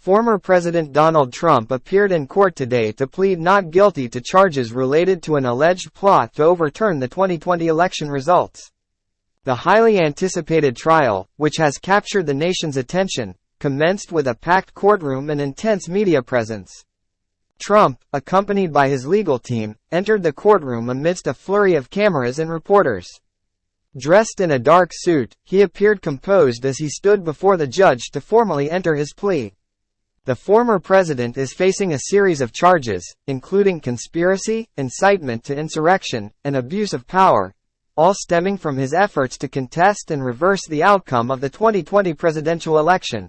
Former President Donald Trump appeared in court today to plead not guilty to charges related to an alleged plot to overturn the 2020 election results. The highly anticipated trial, which has captured the nation's attention, commenced with a packed courtroom and intense media presence. Trump, accompanied by his legal team, entered the courtroom amidst a flurry of cameras and reporters. Dressed in a dark suit, he appeared composed as he stood before the judge to formally enter his plea. The former president is facing a series of charges, including conspiracy, incitement to insurrection, and abuse of power, all stemming from his efforts to contest and reverse the outcome of the 2020 presidential election.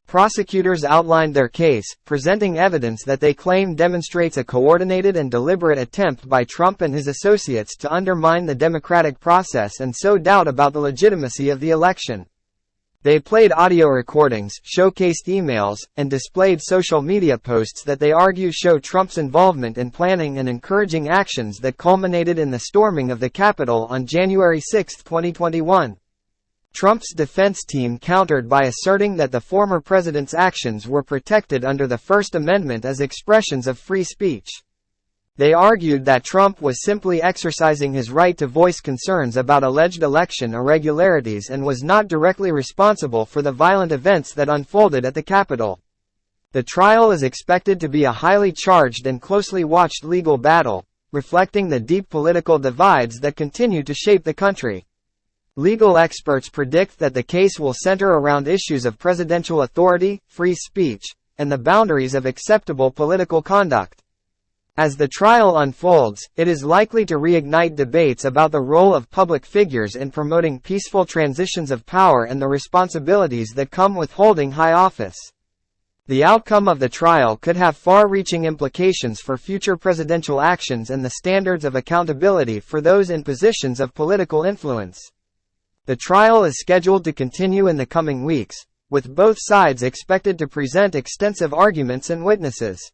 Prosecutors outlined their case, presenting evidence that they claim demonstrates a coordinated and deliberate attempt by Trump and his associates to undermine the democratic process and sow doubt about the legitimacy of the election. They played audio recordings, showcased emails, and displayed social media posts that they argue show Trump's involvement in planning and encouraging actions that culminated in the storming of the Capitol on January 6, 2021. Trump's defense team countered by asserting that the former president's actions were protected under the First Amendment as expressions of free speech. They argued that Trump was simply exercising his right to voice concerns about alleged election irregularities and was not directly responsible for the violent events that unfolded at the Capitol. The trial is expected to be a highly charged and closely watched legal battle, reflecting the deep political divides that continue to shape the country. Legal experts predict that the case will center around issues of presidential authority, free speech, and the boundaries of acceptable political conduct. As the trial unfolds, it is likely to reignite debates about the role of public figures in promoting peaceful transitions of power and the responsibilities that come with holding high office. The outcome of the trial could have far-reaching implications for future presidential actions and the standards of accountability for those in positions of political influence. The trial is scheduled to continue in the coming weeks, with both sides expected to present extensive arguments and witnesses.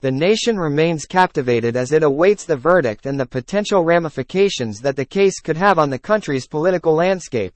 The nation remains captivated as it awaits the verdict and the potential ramifications that the case could have on the country's political landscape.